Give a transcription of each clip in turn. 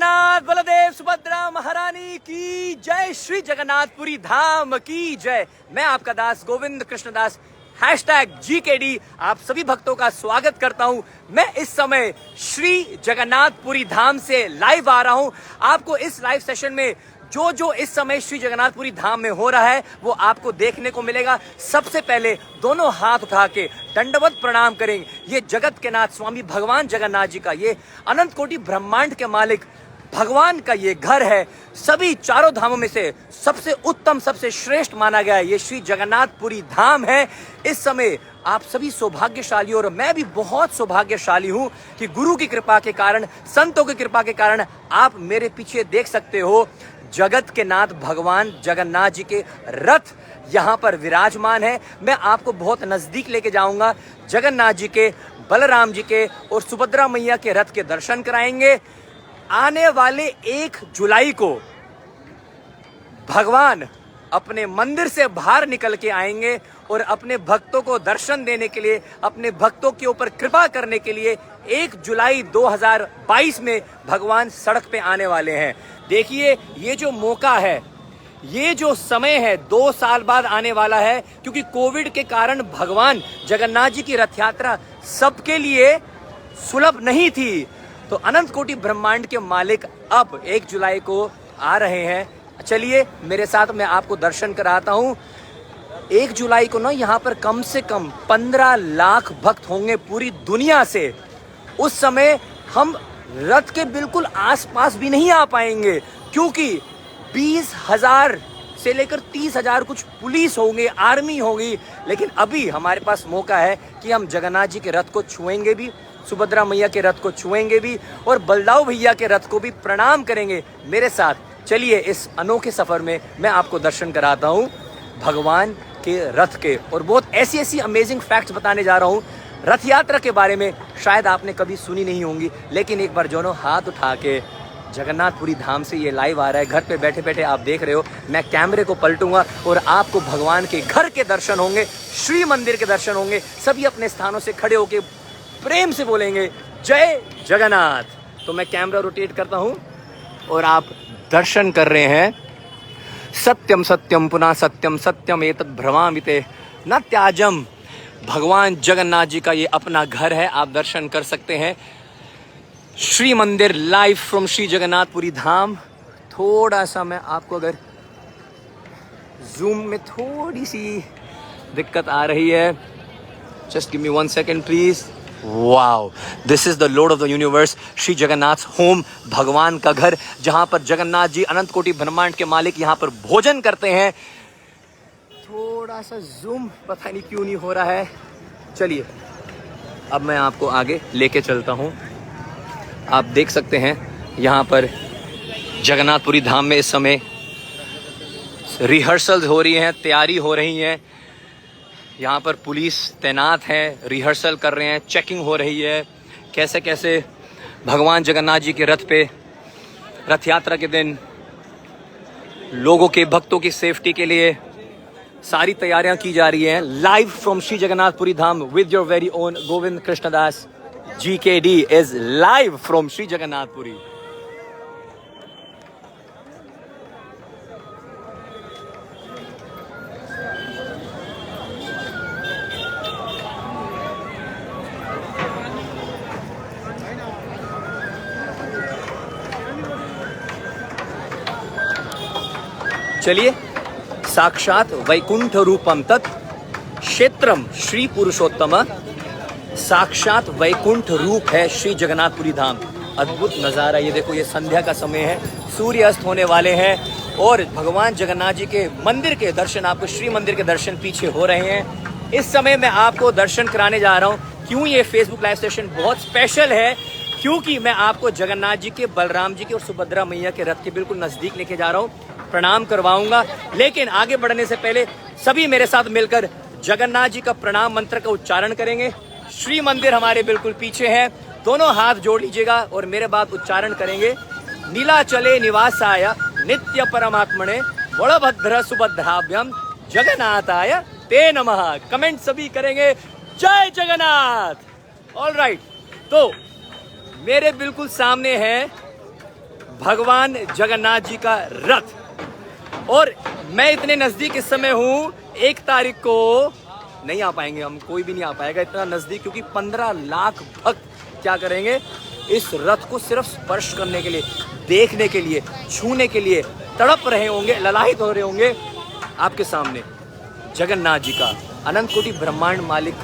जगन्नाथ बलदेव सुभद्रा महारानी की जय, श्री जगन्नाथपुरी धाम की जय। मैं आपका दास गोविंद कृष्ण दास #GKD आप सभी भक्तों का स्वागत करता हूं। मैं इस समय श्री जगन्नाथपुरी धाम से लाइव आ रहा हूं। आपको इस लाइव सेशन में जो इस समय श्री जगन्नाथपुरी धाम में हो रहा है वो आपको देखने को मिलेगा। सबसे पहले दोनों हाथ उठा के दंडवत प्रणाम करेंगे। ये जगत के नाथ स्वामी भगवान जगन्नाथ जी का, ये अनंत कोटि ब्रह्मांड के मालिक भगवान का ये घर है। सभी चारों धामों में से सबसे उत्तम, सबसे श्रेष्ठ माना गया है ये श्री जगन्नाथपुरी धाम है। इस समय आप सभी सौभाग्यशाली और मैं भी बहुत सौभाग्यशाली हूं कि गुरु की कृपा के कारण, संतों की कृपा के कारण आप मेरे पीछे देख सकते हो जगत के नाथ भगवान जगन्नाथ जी के रथ यहाँ पर विराजमान है। मैं आपको बहुत नजदीक लेके जाऊंगा। जगन्नाथ जी के, बलराम जी के और सुभद्रा मैया के रथ के दर्शन कराएंगे। आने वाले 1 जुलाई को भगवान अपने मंदिर से बाहर निकल के आएंगे और अपने भक्तों को दर्शन देने के लिए, अपने भक्तों के ऊपर कृपा करने के लिए 1 जुलाई 2022 में भगवान सड़क पे आने वाले हैं। देखिए, ये जो मौका है, ये जो समय है 2 साल बाद आने वाला है, क्योंकि कोविड के कारण भगवान जगन्नाथ जी की रथ यात्रा सबके लिए सुलभ नहीं थी। तो अनंत कोटि ब्रह्मांड के मालिक अब 1 जुलाई को आ रहे हैं। चलिए मेरे साथ, मैं आपको दर्शन कराता हूं। 1 जुलाई को ना यहाँ पर कम से कम 15 लाख भक्त होंगे पूरी दुनिया से। उस समय हम रथ के बिल्कुल आसपास भी नहीं आ पाएंगे, क्योंकि 20,000 से लेकर 30,000 कुछ पुलिस होंगे, आर्मी होगी। लेकिन अभी हमारे पास मौका है कि हम जगन्नाथ जी के रथ को छुएंगे भी, सुभद्रा मैया के रथ को छुएंगे भी और बलदाऊ भैया के रथ को भी प्रणाम करेंगे। मेरे साथ चलिए इस अनोखे सफर में मैं आपको दर्शन कराता हूँ भगवान के रथ के, और बहुत ऐसी अमेजिंग फैक्ट्स बताने जा रहा हूँ रथ यात्रा के बारे में। शायद आपने कभी सुनी नहीं होंगी, लेकिन एक बार दोनों हाथ उठा के, जगन्नाथपुरी धाम से ये लाइव आ रहा है। घर पे बैठे बैठे आप देख रहे हो, मैं कैमरे को पलटूंगा और आपको भगवान के घर के दर्शन होंगे, श्री मंदिर के दर्शन होंगे। सभी अपने स्थानों से खड़े होके प्रेम से बोलेंगे जय जगन्नाथ। तो मैं कैमरा रोटेट करता हूं और आप दर्शन कर रहे हैं। सत्यम सत्यम पुनः सत्यम, सत्यम एतद् भ्रमामिते न त्याजम। भगवान जगन्नाथ जी का ये अपना घर है, आप दर्शन कर सकते हैं। श्री मंदिर लाइव फ्रॉम श्री जगन्नाथपुरी धाम। थोड़ा सा मैं आपको, अगर जूम में थोड़ी सी दिक्कत आ रही है, just give me 1 second please. Wow, this is the lord of the universe, Shri Jagannath home, भगवान का घर, जहां पर जगन्नाथ जी अनंत कोटि ब्रह्मांड के मालिक यहां पर भोजन करते हैं। थोड़ा सा जूम पता नहीं क्यों नहीं हो रहा है। चलिए अब मैं आपको आगे लेके चलता हूं। आप देख सकते हैं यहां पर जगन्नाथपुरी धाम में इस समय रिहर्सल हो रही हैं, तैयारी हो रही है। यहाँ पर पुलिस तैनात है, रिहर्सल कर रहे हैं, चेकिंग हो रही है कैसे कैसे भगवान जगन्नाथ जी के रथ पे रथ यात्रा के दिन लोगों के, भक्तों की सेफ्टी के लिए सारी तैयारियां की जा रही हैं। Live from Shri Jagannathpuri Dham with your very own Govind Krishna Das GKD is live from Shri Jagannathpuri. चलिए, साक्षात वैकुंठ रूपम तत् क्षेत्रम श्री पुरुषोत्तम, साक्षात वैकुंठ रूप है श्री जगन्नाथपुरी धाम। अद्भुत नज़ारा, ये देखो, ये संध्या का समय है, सूर्य अस्त होने वाले हैं और भगवान जगन्नाथ जी के मंदिर के दर्शन, आपको श्री मंदिर के दर्शन पीछे हो रहे हैं। इस समय मैं आपको दर्शन कराने जा रहा हूँ। क्यों ये फेसबुक लाइव सेशन बहुत स्पेशल है, क्योंकि मैं आपको जगन्नाथ जी के, बलराम जी के और सुभद्रा मैया के रथ के बिल्कुल नजदीक लेके जा रहा हूँ, प्रणाम करवाऊंगा। लेकिन आगे बढ़ने से पहले सभी मेरे साथ मिलकर जगन्नाथ जी का प्रणाम मंत्र का उच्चारण करेंगे। श्री मंदिर हमारे बिल्कुल पीछे है, दोनों हाथ जोड़ लीजिएगा और मेरे बाद उच्चारण करेंगे। नीलाचले निवासाय नित्य परमात्मने बलभद्र सुभद्राभ्यम जगन्नाथाय ते नमः। कमेंट सभी करेंगे जय जगन्नाथ। ऑल राइट, तो मेरे बिल्कुल सामने है भगवान जगन्नाथ जी का रथ। और मैं इतने नजदीक इस समय हूं, 1 तारीख को नहीं आ पाएंगे हम, कोई भी नहीं आ पाएगा इतना नजदीक, क्योंकि 15 लाख भक्त क्या करेंगे, इस रथ को सिर्फ स्पर्श करने के लिए, देखने के लिए, छूने के लिए तड़प रहे होंगे, ललाहित हो रहे होंगे। आपके सामने जगन्नाथ जी का अनंत कोटि ब्रह्मांड मालिक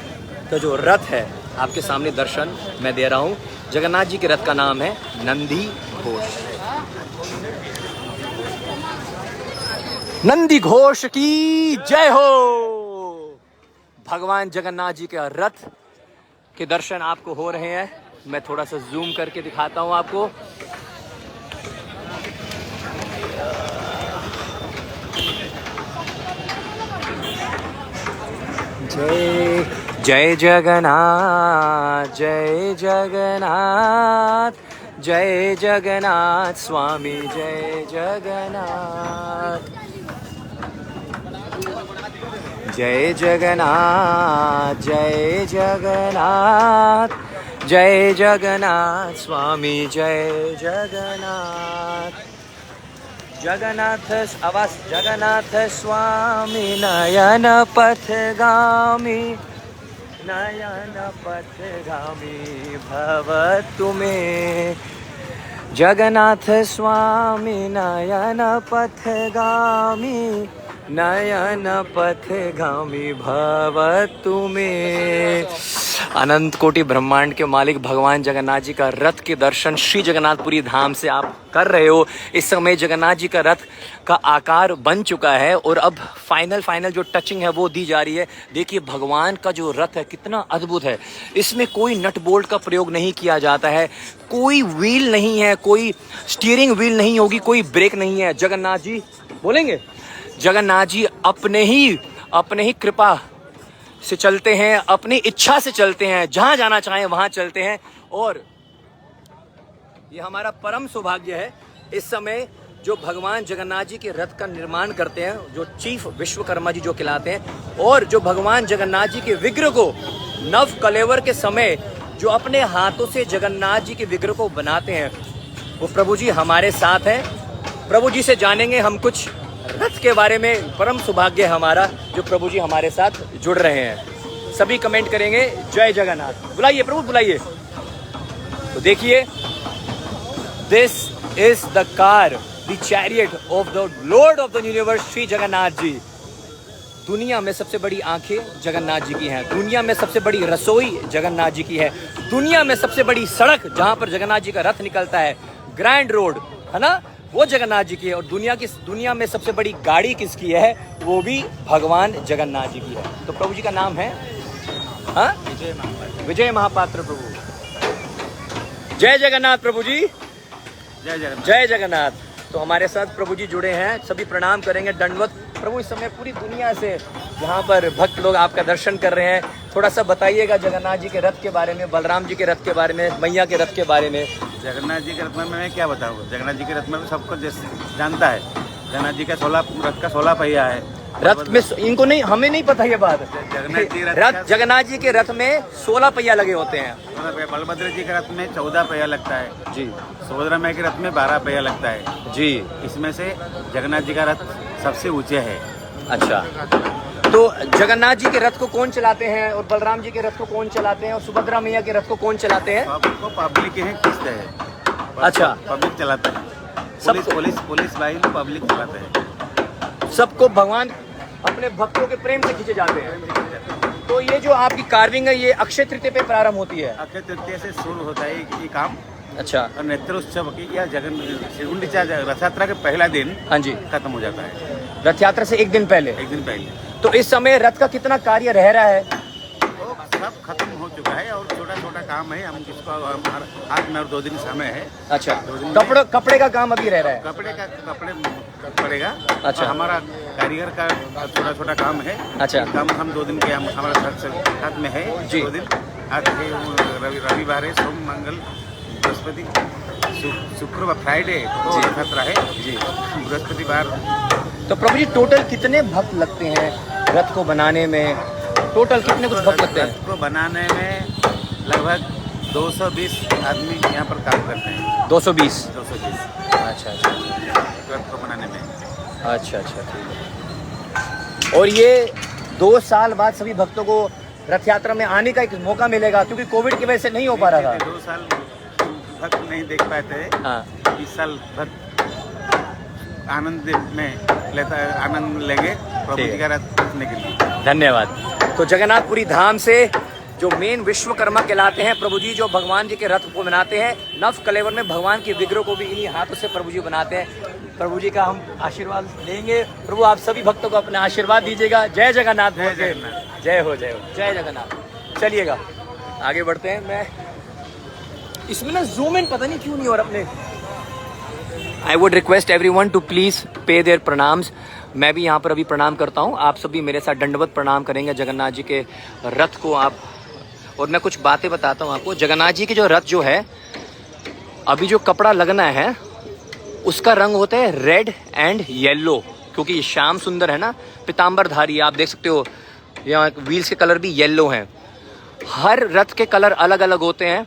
का जो रथ है, आपके सामने दर्शन मैं दे रहा हूं। जगन्नाथ जी के रथ का नाम है नंदी घोष। नंदी घोष की जय हो। भगवान जगन्नाथ जी के रथ के दर्शन आपको हो रहे हैं। मैं थोड़ा सा जूम करके दिखाता हूं आपको। जय जय जगन्नाथ, जय जगन्नाथ, जय जगन्नाथ स्वामी, जय जगन्नाथ, जय जगन्नाथ, जय जगन्नाथ, जय जगन्नाथ स्वामी, जय जगन्नाथ। जगन्नाथ आवास, जगन्नाथ स्वामी नयन पथगामी, नयन पथगामी भवतु मे। जगन्नाथ स्वामी नयन पथगामी, नयन पथगामी भवतु मे। अनंत कोटि ब्रह्मांड के मालिक भगवान जगन्नाथ जी का रथ के दर्शन श्री जगन्नाथपुरी धाम से आप कर रहे हो। इस समय जगन्नाथ जी का रथ का आकार बन चुका है और अब फाइनल जो टचिंग है वो दी जा रही है। देखिए भगवान का जो रथ है कितना अद्भुत है। इसमें कोई नट बोल्ट का प्रयोग नहीं किया जाता है, कोई व्हील नहीं है, कोई स्टीयरिंग व्हील नहीं होगी, कोई ब्रेक नहीं है। जगन्नाथ जी बोलेंगे, जगन्नाथ जी अपने ही कृपा से चलते हैं, अपनी इच्छा से चलते हैं, जहां जाना चाहें वहां चलते हैं। और ये हमारा परम सौभाग्य है इस समय जो भगवान जगन्नाथ जी के रथ का निर्माण करते हैं, जो चीफ विश्वकर्मा जी जो कहलाते हैं, और जो भगवान जगन्नाथ जी के विग्रह को नव कलेवर के समय जो अपने हाथों से जगन्नाथ जी के विग्रह को बनाते हैं, वो प्रभु जी हमारे साथ हैं। प्रभु जी से जानेंगे हम कुछ रथ के बारे में। परम सौभाग्य है हमारा जो प्रभु जी हमारे साथ जुड़ रहे हैं। सभी कमेंट करेंगे जय जगन्नाथ। बुलाइए प्रभु, बुलाइए। तो देखिए, this is the car, the chariot of the lord of the universe Shri Jagannath ji. दुनिया में सबसे बड़ी आंखें जगन्नाथ जी की हैं, दुनिया में सबसे बड़ी रसोई जगन्नाथ जी की है, दुनिया में सबसे बड़ी सड़क जहां पर जगन्नाथ जी का रथ निकलता है, ग्रैंड रोड है ना, वो जगन्नाथ जी की है। और दुनिया में सबसे बड़ी गाड़ी किसकी है, वो भी भगवान जगन्नाथ जी की है। तो प्रभु जी का नाम है विजय महापात्र प्रभु। जय जगन्नाथ प्रभु जी, जय जगन्नाथ। जय जगन्नाथ। तो हमारे साथ प्रभु जी जुड़े हैं, सभी प्रणाम करेंगे, दंडवत। प्रभु इस समय पूरी दुनिया से यहाँ पर भक्त लोग आपका दर्शन कर रहे हैं। थोड़ा सा बताइएगा जगन्नाथ जी के रथ के बारे में, बलराम जी के रथ के बारे में, मैया के रथ के बारे में। जगन्नाथ जी के रथ में मैं क्या बताऊँ, जगन्नाथ जी के रथ में सबको जानता है। जगन्नाथ जी का रथ का 16 पहिया है। रथ में इनको नहीं, हमें नहीं पता ये बात। जगन्नाथ जी के रथ में 16 पहिया लगे होते हैं। बलभद्र जी के रथ में 14 पहिया लगता है जी। सुभद्रा माई के रथ में 12 पहिया लगता है जी। इसमें से जगन्नाथ जी का रथ सबसे ऊंचे है। अच्छा, तो जगन्नाथ जी के रथ को कौन चलाते हैं और बलराम जी के रथ को कौन चलाते हैं और सुभद्रा मैया के रथ को कौन चलाते हैं? पब्लिक है, किस्त है। अच्छा, पब्लिक चलाता है, पुलिस बाहिनी पब्लिक चलाते हैं। सबको भगवान अपने भक्तों के प्रेम से खींचे जाते हैं। तो ये जो आपकी कार्विंग है ये अक्षय तृतीया पे प्रारंभ होती है? अक्षय तृतीया से शुरू होता है ये काम। अच्छा। और नेत्रोत्सव की या गुंडीचा रथ यात्रा के पहला दिन हाँ जी खत्म हो जाता है। रथ यात्रा से एक दिन पहले? एक दिन पहले। तो इस समय रथ का कितना कार्य रह रहा है? वो सब खत्म हो चुका है और छोटा छोटा काम है, हम किसको हाथ में और 2 दिन समय है। अच्छा, कपड़े का काम अभी रह रहा है? कपड़े पड़ेगा। अच्छा, हमारा कारीगर का छोटा छोटा काम है। अच्छा, काम हम 2 दिन के हमारा हाथ में है जी। 2 दिन आज रविवार है, सोम मंगल बृहस्पति शुक्रवार फ्राइडे तो यात्रा है जी, बृहस्पतिवार। तो प्रभु जी टोटल कितने भक्त लगते हैं रथ को बनाने में? टोटल कितने कुछ भक्त लगते हैं? रथ को बनाने में लगभग 220 आदमी यहाँ पर काम करते हैं। 220? अच्छा अच्छा रथ को बनाने में। अच्छा अच्छा, ठीक है। और ये 2 साल बाद सभी भक्तों को रथ यात्रा में आने का एक मौका मिलेगा, क्योंकि कोविड की वजह से नहीं हो पा रहा था। 2 साल भक्त नहीं देख पाए थे। हाँ, इस साल भक्त आनंद में आनंद लेंगे प्रभु जी का रथ देखने के लिए। धन्यवाद। तो जगन्नाथपुरी धाम से जो मेन विश्वकर्मा कहलाते हैं प्रभु जी, जो भगवान जी के रथ को बनाते हैं, नव कलेवर में भगवान के विग्रह को भी इन्हीं हाथों से प्रभु जी बनाते हैं। प्रभु जी का हम आशीर्वाद लेंगे। प्रभु आप सभी भक्तों को अपने आशीर्वाद दीजिएगा। जय जगन्नाथ बोल के जय हो जय जगन्नाथ। चलिएगा आगे बढ़ते हैं। मैं इसमें ना जूम इन पता नहीं क्यों नहीं हो रहा अपने। I would request everyone to please pay their pranams. मैं भी यहाँ पर अभी प्रणाम करता हूँ, आप सभी मेरे साथ दंडवत प्रणाम करेंगे जगन्नाथ जी के रथ को आप। और मैं कुछ बातें बताता हूँ आपको। जगन्नाथ जी के जो रथ जो है, अभी जो कपड़ा लगना है उसका रंग होता है रेड एंड येलो, क्योंकि ये श्याम सुंदर है ना, पीताम्बरधारी। आप देख सकते हो यहाँ व्हील्स के कलर भी येलो हैं। हर रथ के कलर अलग अलग होते हैं।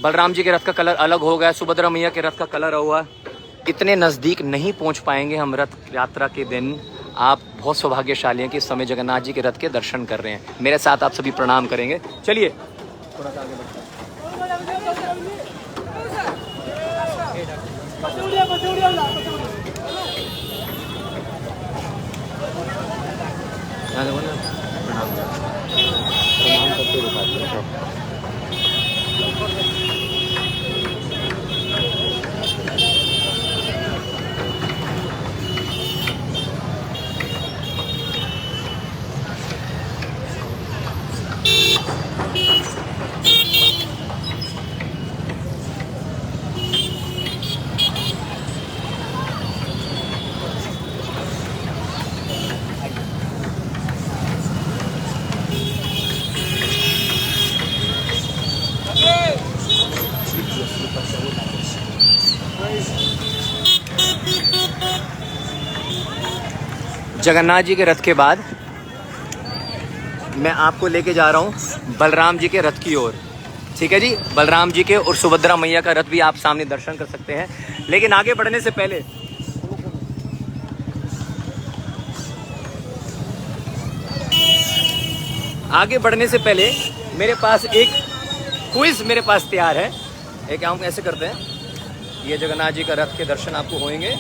बलराम जी के रथ का कलर अलग हो गया, सुभद्रा मैया के रथ का कलर हुआ। इतने नज़दीक नहीं पहुंच पाएंगे हम रथ यात्रा के दिन। आप बहुत सौभाग्यशाली हैं कि इस समय जगन्नाथ जी के रथ के दर्शन कर रहे हैं। मेरे साथ आप सभी प्रणाम करेंगे। चलिए थोड़ा सा आगे बढ़ते हैं। प्रणाम करते हुए जगन्नाथ जी के रथ के बाद मैं आपको लेके जा रहा हूँ बलराम जी के रथ की ओर। ठीक है जी, बलराम जी के और सुभद्रा मैया का रथ भी आप सामने दर्शन कर सकते हैं। लेकिन आगे बढ़ने से पहले मेरे पास एक क्विज मेरे पास तैयार है। एक हम ऐसे करते हैं, ये जगन्नाथ जी का रथ के दर्शन आपको होंगे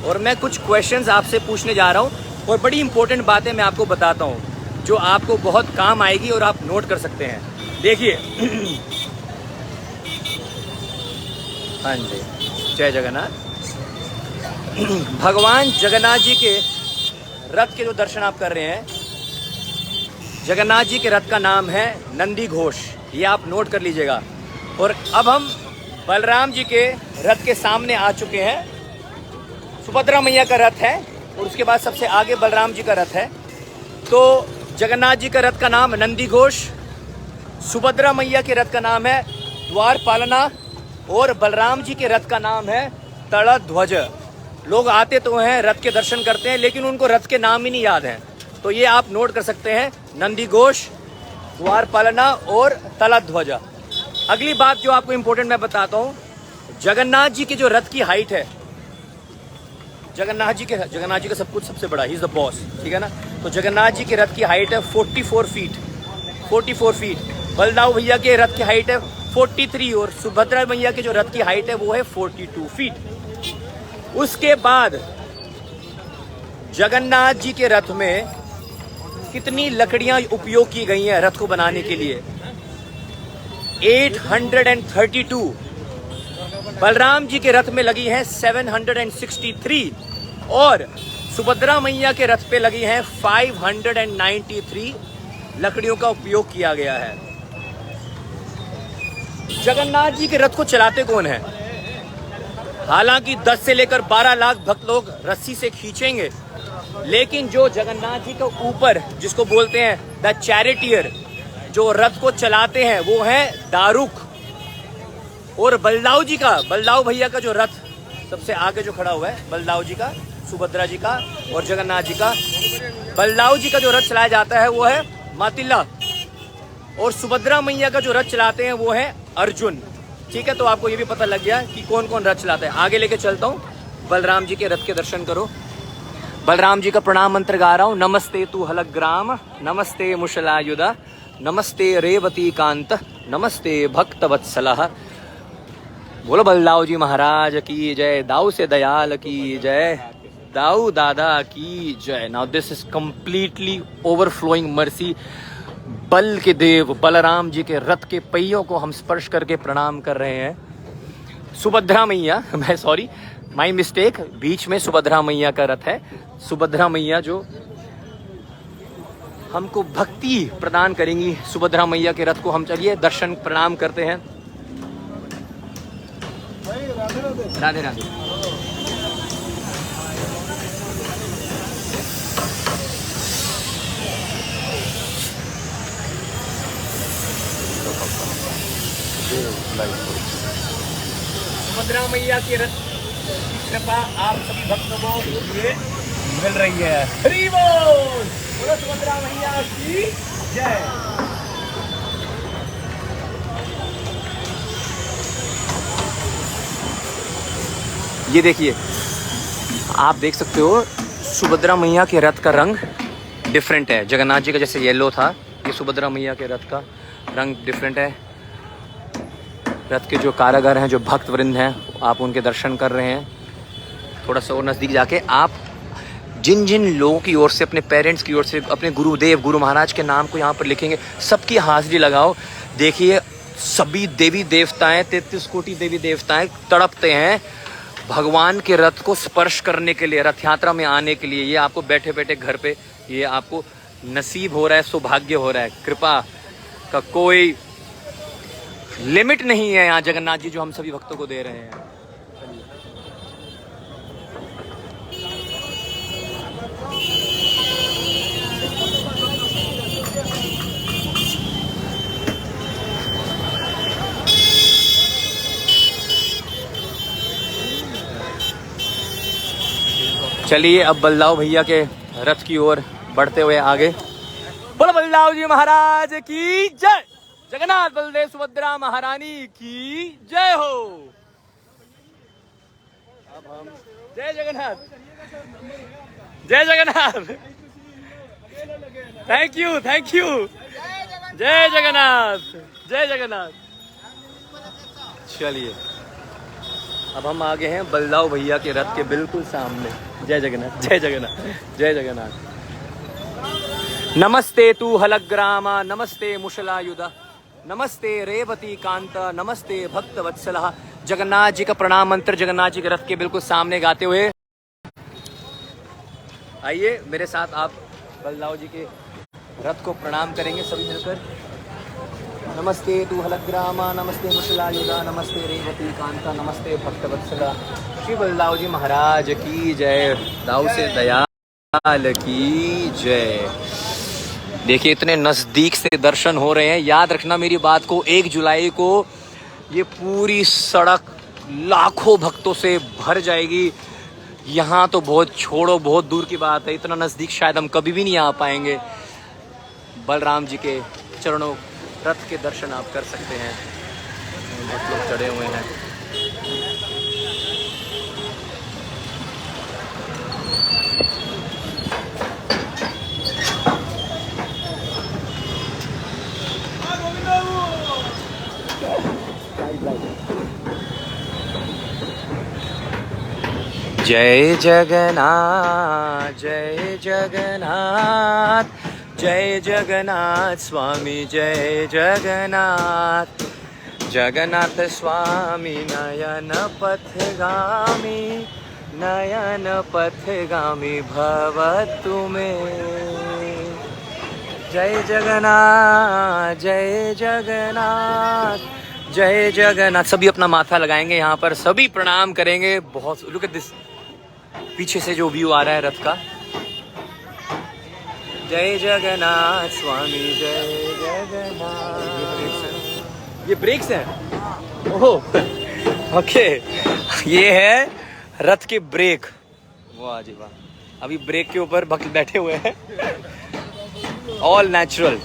और मैं कुछ क्वेश्चंस आपसे पूछने जा रहा हूँ और बड़ी इंपॉर्टेंट बातें मैं आपको बताता हूँ जो आपको बहुत काम आएगी और आप नोट कर सकते हैं। देखिए हाँ जी, जय जगन्नाथ। भगवान जगन्नाथ जी के रथ के जो दर्शन आप कर रहे हैं, जगन्नाथ जी के रथ का नाम है नंदी घोष, ये आप नोट कर लीजिएगा। और अब हम बलराम जी के रथ के सामने आ चुके हैं। सुभद्रा मैया का रथ है और उसके बाद सबसे आगे बलराम जी का रथ है। तो जगन्नाथ जी का रथ का नाम नंदी घोष, सुभद्रा मैया के रथ का नाम है द्वारपालना और बलराम जी के रथ का नाम है तड़ध्वज। लोग आते तो हैं, रथ के दर्शन करते हैं, लेकिन उनको रथ के नाम ही नहीं याद हैं। तो ये आप नोट कर सकते हैं, नंदी घोष, द्वारपालना और तड़ध्वज। अगली बात जो आपको इंपॉर्टेंट मैं बताता हूँ, जगन्नाथ जी की जो रथ की हाइट है, जगन्नाथ जी का सब कुछ सबसे बड़ा, ही इज द बॉस, ठीक है ना। तो जगन्नाथ जी के रथ की हाइट है 44 फीट। बलदाऊ भैया के रथ की हाइट है 43 और सुभद्रा मैया के जो रथ की हाइट है वो है 42 फीट। उसके बाद जगन्नाथ जी के रथ में कितनी लकड़ियां उपयोग की गई हैं रथ को बनाने के लिए? 832। बलराम जी के रथ में लगी है 763 और सुभद्रा मैया के रथ पे लगी है 593 लकड़ियों का उपयोग किया गया है। जगन्नाथ जी के रथ को चलाते कौन है? हालांकि 10 से लेकर 12 लाख भक्त लोग रस्सी से खींचेंगे, लेकिन जो जगन्नाथ जी के ऊपर, जिसको बोलते हैं द चैरिटियर, जो रथ को चलाते हैं वो है दारुक। और बलदाऊ जी का, बलदाऊ भैया का जो रथ सबसे आगे जो खड़ा हुआ है, बलदाऊ जी का, सुभद्रा जी का और जगन्नाथ जी का, बलदाऊ जी का जो रथ चलाया जाता है वो है मातिल्ला और सुभद्रा मैया का जो रथ चलाते हैं वो है अर्जुन। ठीक है, तो आपको ये भी पता लग गया कि कौन कौन रथ चलाता है। आगे लेके चलता हूँ, बलराम जी के रथ के दर्शन करो। बलराम जी का प्रणाम मंत्र गा रहा हूँ। नमस्ते तू हलग्राम, नमस्ते मुशलायुधा, नमस्ते रेवती कांत, नमस्ते भक्त वत्सलः। बोलो बलदाऊ जी महाराज की जय, दाऊ से दयाल की जय, दाऊ दादा की जय। Now this is completely overflowing mercy. बल के देव बलराम जी के रथ के पहियों को हम स्पर्श करके प्रणाम कर रहे हैं। सुभद्रा मैया, मैं सॉरी, माई मिस्टेक, बीच में सुभद्रा मैया का रथ है। सुभद्रा मैया जो हमको भक्ति प्रदान करेंगी, सुभद्रा मैया के रथ को हम चलिए दर्शन प्रणाम करते हैं। राधे राधे। सुभद्रा मैया के रथ की कृपा आप सभी भक्तों को ये मिल रही है। हरि बोल, बोलो सुभद्रा मैया की जय। ये देखिए, आप देख सकते हो सुभद्रा मैया के रथ का रंग डिफरेंट है। जगन्नाथ जी का जैसे येलो था, ये सुभद्रा मैया के रथ का रंग डिफरेंट है। रथ के जो कारीगर हैं, जो भक्त वृंद हैं, आप उनके दर्शन कर रहे हैं। थोड़ा सा और नज़दीक जाके आप जिन जिन लोगों की ओर से, अपने पेरेंट्स की ओर से, अपने गुरुदेव गुरु महाराज के नाम को यहाँ पर लिखेंगे, सबकी हाजिरी लगाओ। देखिए सभी देवी देवताएं, 33 कोटि देवी देवताएं तड़पते हैं भगवान के रथ को स्पर्श करने के लिए, रथ यात्रा में आने के लिए। ये आपको बैठे बैठे घर पे ये आपको नसीब हो रहा है, सौभाग्य हो रहा है। कृपा का कोई लिमिट नहीं है यहाँ जगन्नाथ जी जो हम सभी भक्तों को दे रहे हैं। चलिए अब बलदाऊ भैया के रथ की ओर बढ़ते हुए आगे। बोलो बलदाऊ जी महाराज की जय, जगन्नाथ बलदेव सुभद्रा महारानी की जय हो। अब हम जय जगन्नाथ, जय Jagannath, thank you thank you, जय जगन्नाथ, जय जगन्नाथ। चलिए अब हम आगे हैं बलदाऊ भैया के रथ के बिल्कुल सामने। जय जगन्नाथ, जय जगन्नाथ, जय जगन्नाथ। नमस्ते तू हलग्रामा, नमस्ते मुशलायुधा, नमस्ते रेवती कांत, नमस्ते भक्त वत्सलः। जगन्नाथ जी का प्रणाम मंत्र जगन्नाथ जी के रथ के बिल्कुल सामने गाते हुए आइए मेरे साथ आप बलदाऊ जी के रथ को प्रणाम करेंगे सभी मिलकर। नमस्ते तू हलग्रामा, नमस्ते मुशलायुधा, नमस्ते रेवती कांता, नमस्ते भक्त वत्सला। श्री बलदाऊ जी महाराज की जय, दाऊ से दयाल की जय। देखिए इतने नज़दीक से दर्शन हो रहे हैं। याद रखना मेरी बात को, 1 जुलाई को ये पूरी सड़क लाखों भक्तों से भर जाएगी। यहाँ तो बहुत छोड़ो, बहुत दूर की बात है, इतना नज़दीक शायद हम कभी भी नहीं आ पाएंगे। बलराम जी के चरणों रथ के दर्शन आप कर सकते हैं। बहुत लोग चढ़े हुए हैं। जय जगन्नाथ, जय जगन्नाथ, जय जगन्नाथ स्वामी, जय जगन्नाथ। जगन्नाथ स्वामी नयन पथगामी, नयन पथगामी भव तुम्हें। जय जगन्नाथ, जय जगन्नाथ, जय जगन्नाथ। सभी अपना माथा लगाएंगे यहाँ पर, सभी प्रणाम करेंगे। बहुत लुक एट दिस, पीछे से जो व्यू आ रहा है रथ का। जय जगन्नाथ स्वामी, जय जगन्नाथ। ये ब्रेक्स हैं। ओह ओके, ये है रथ के ब्रेक। वाह जी वाह, अभी ब्रेक के ऊपर भक्त बैठे हुए हैं। All natural.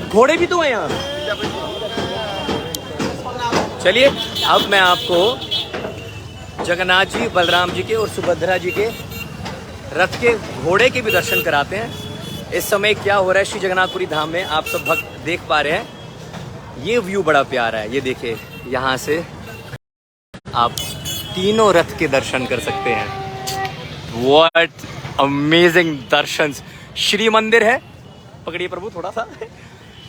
घोड़े भी तो हैं यहाँ। चलिए अब मैं आपको जगन्नाथ जी, बलराम जी के और सुभद्रा जी के रथ के घोड़े के भी दर्शन कराते हैं। इस समय क्या हो रहा है श्री जगन्नाथपुरी धाम में, आप सब भक्त देख पा रहे हैं। ये व्यू बड़ा प्यारा है, ये देखिए, यहाँ से आप तीनों रथ के दर्शन कर सकते हैं। व्हाट अमेजिंग दर्शन। श्री मंदिर है, पकड़िए प्रभु थोड़ा सा।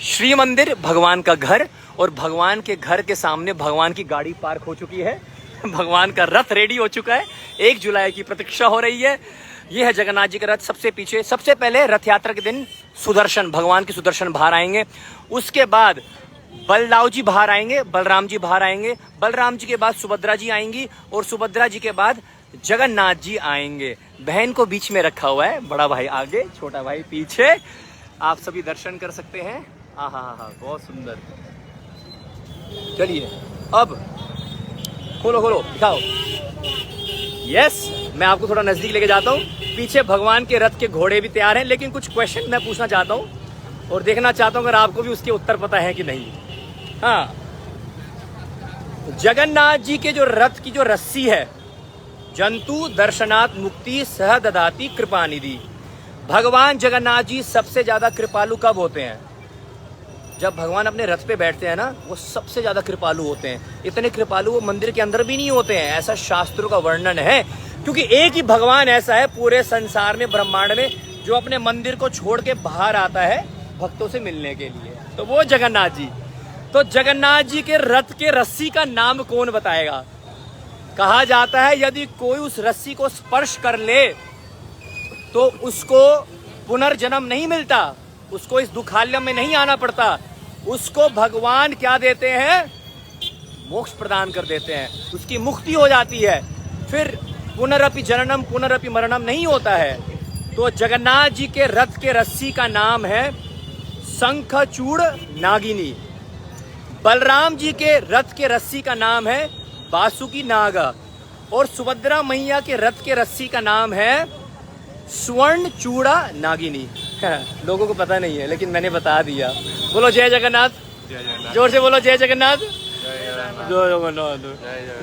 श्री मंदिर भगवान का घर, और भगवान के घर के सामने भगवान की गाड़ी पार्क हो चुकी है, भगवान का रथ रेडी हो चुका है। 1 जुलाई की प्रतीक्षा हो रही है। ये है जगन्नाथ जी का रथ। सबसे पीछे, सबसे पहले रथ यात्रा के दिन सुदर्शन, भगवान के सुदर्शन बाहर आएंगे। उसके बाद बलदाऊ जी बाहर आएंगे, बलराम जी बाहर आएंगे। बलराम जी के बाद सुभद्रा जी आएंगी, और सुभद्रा जी के बाद जगन्नाथ जी आएंगे। बहन को बीच में रखा हुआ है, बड़ा भाई आगे, छोटा भाई पीछे। आप सभी दर्शन कर सकते हैं। आहा, बहुत सुंदर। चलिए अब खोलो खोलो, दिखाओ। यस, मैं आपको थोड़ा नजदीक लेके जाता हूँ। पीछे भगवान के रथ के घोड़े भी तैयार हैं, लेकिन कुछ क्वेश्चन मैं पूछना चाहता हूँ और देखना चाहता हूँ अगर आपको भी उसके उत्तर पता है कि नहीं। हाँ, जगन्नाथ जी के जो रथ की जो रस्सी है, जंतु दर्शनात् मुक्ति सह ददाति कृपा निधि। भगवान जगन्नाथ जी सबसे ज्यादा कृपालु कब होते हैं? जब भगवान अपने रथ पे बैठते हैं ना, वो सबसे ज्यादा कृपालु होते हैं। इतने कृपालु वो मंदिर के अंदर भी नहीं होते हैं, ऐसा शास्त्रों का वर्णन है। क्योंकि एक ही भगवान ऐसा है पूरे संसार में, ब्रह्मांड में, जो अपने मंदिर को छोड़ के बाहर आता है भक्तों से मिलने के लिए, तो वो जगन्नाथ जी। तो जगन्नाथ जी के रथ के रस्सी का नाम कौन बताएगा? कहा जाता है यदि कोई उस रस्सी को स्पर्श कर ले तो उसको पुनर्जन्म नहीं मिलता, उसको इस दुखालय में नहीं आना पड़ता, उसको भगवान क्या देते हैं? मोक्ष प्रदान कर देते हैं, उसकी मुक्ति हो जाती है, फिर पुनरपि जननम पुनरपि मरणम नहीं होता है। तो जगन्नाथ जी के रथ के रस्सी का नाम है शंखचूड़ नागिनी। बलराम जी के रथ के रस्सी का नाम है बासुकी नागा, और सुभद्रा मैया के रथ के रस्सी का नाम है स्वर्ण चूड़ा नागिनी। लोगों को पता नहीं है, लेकिन मैंने बता दिया। बोलो जय जगन्नाथ, जोर से बोलो जय जगन्नाथ, जय जगन्नाथ,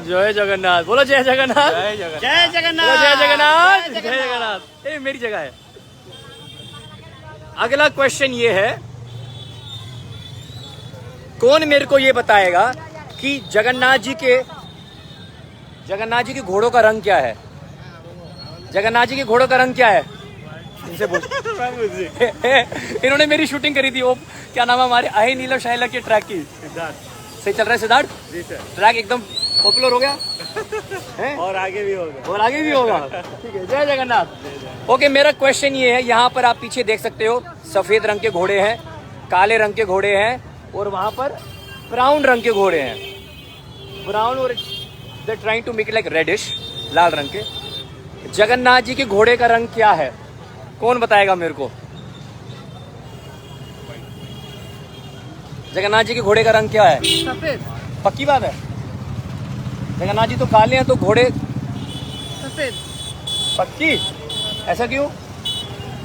जय जगन्नाथ, बोलो जय जगन्नाथ, जय जगन्नाथ, जय जगन्नाथ, जय जगन्नाथ। ये मेरी जगह है। अगला क्वेश्चन ये है, कौन मेरे को ये बताएगा कि जगन्नाथ जी के घोड़ों का रंग क्या है? जगन्नाथ जी के घोड़ों का रंग क्या है? इनसे पूछ। इन्होंने मेरी शूटिंग करी थी, वो क्या नाम है हमारे आई नीलम शाइला के ट्रैक की। सही चल रहा है सिद्धार्थ? जी सर। ट्रैक एकदम पॉपुलर हो गया है, और आगे भी होगा, और आगे भी होगा। ठीक है, जय जगन्नाथ। ओके, मेरा क्वेश्चन ये है, यहाँ पर आप पीछे देख सकते हो सफेद रंग के घोड़े हैं, काले रंग के घोड़े हैं, और वहां पर ब्राउन रंग के घोड़े हैं। ब्राउन, और they trying to make it like reddish, लाल रंग के। जगन्नाथ जी के घोड़े का रंग क्या है? कौन बताएगा मेरे को? जगन्नाथ जी के घोड़े का रंग क्या है? सफेद। पक्की बात है? जगन्नाथ जी तो काले हैं, तो घोड़े सफेद। पक्की? ऐसा क्यों?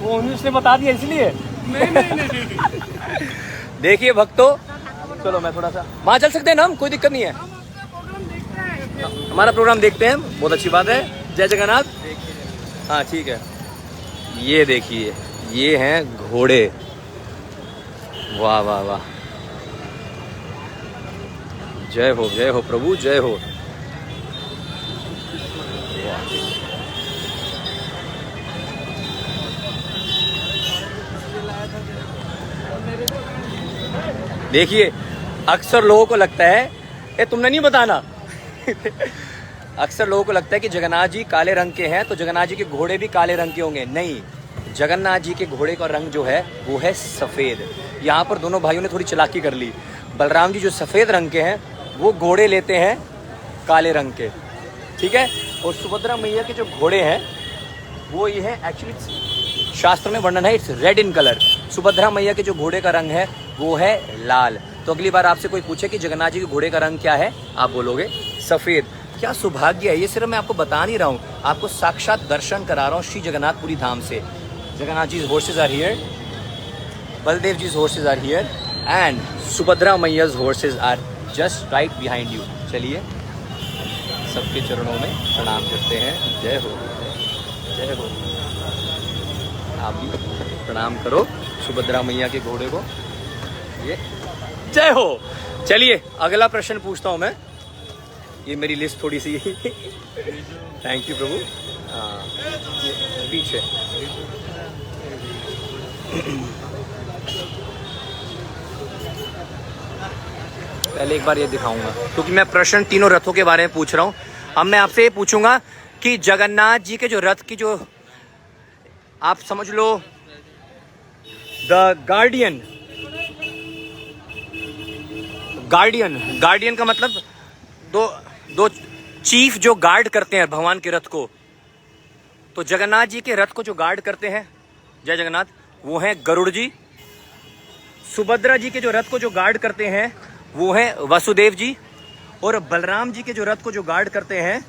वो उसने बता दिया इसलिए? नहीं। देखिए भक्तों, चलो मैं थोड़ा सा वहाँ चल सकते हैं ना हम, कोई दिक्कत नहीं है। हमारा प्रोग्राम देखते हैं, बहुत अच्छी बात है। जय जगन्नाथ। हाँ ठीक है। ये देखिए, ये हैं घोड़े। वाह वाह वाह, जय हो प्रभु, जय हो। देखिए, अक्सर लोगों को लगता है, ये तुमने नहीं बताना। अक्सर लोगों को लगता है कि जगन्नाथ जी काले रंग के हैं तो जगन्नाथ जी के घोड़े भी काले रंग के होंगे। नहीं, जगन्नाथ जी के घोड़े का रंग जो है वो है सफ़ेद। यहाँ पर दोनों भाइयों ने थोड़ी चालाकी कर ली। बलराम जी जो सफ़ेद रंग के हैं वो घोड़े लेते हैं काले रंग के, ठीक है। और सुभद्रा मैया के जो घोड़े हैं वो ये है, एक्चुअली शास्त्र में वर्णन है, it's red in colour. Subhadra मैया के जो घोड़े का रंग है वो है लाल। तो अगली बार आपसे कोई पूछे कि जगन्नाथ जी के घोड़े का रंग क्या है, आप बोलोगे सफ़ेद। क्या सौभाग्य है, ये सिर्फ मैं आपको बता नहीं रहा हूँ, आपको साक्षात दर्शन करा रहा हूँ श्री जगन्नाथपुरी धाम से। Jagannath ji horses are here, Baldev ji horses are here, and Subhadra मैया's horses are just right behind you. चलिए सबके चरणों में प्रणाम करते हैं. जय हो, जय हो. आप भी प्रणाम करो सुभद्रा मैया के घोड़े को. ये जय हो. चलिए अगला प्रश्न पूछता हूँ मैं. ये मेरी लिस्ट थोड़ी सी थैंक यू प्रभु. हाँ पीछे पहले एक बार ये दिखाऊंगा क्योंकि मैं प्रश्न तीनों रथों के बारे में पूछ रहा हूँ. अब मैं आपसे ये पूछूंगा कि जगन्नाथ जी के जो रथ की जो आप समझ लो द गार्डियन. गार्डियन का मतलब दो चीफ जो गार्ड करते हैं भगवान के रथ को. तो जगन्नाथ जी के रथ को जो गार्ड करते हैं, जय जगन्नाथ, वो हैं गरुड़ जी. सुभद्रा जी के जो रथ को जो गार्ड करते हैं वो हैं वसुदेव जी. और बलराम जी के जो रथ को जो गार्ड करते हैं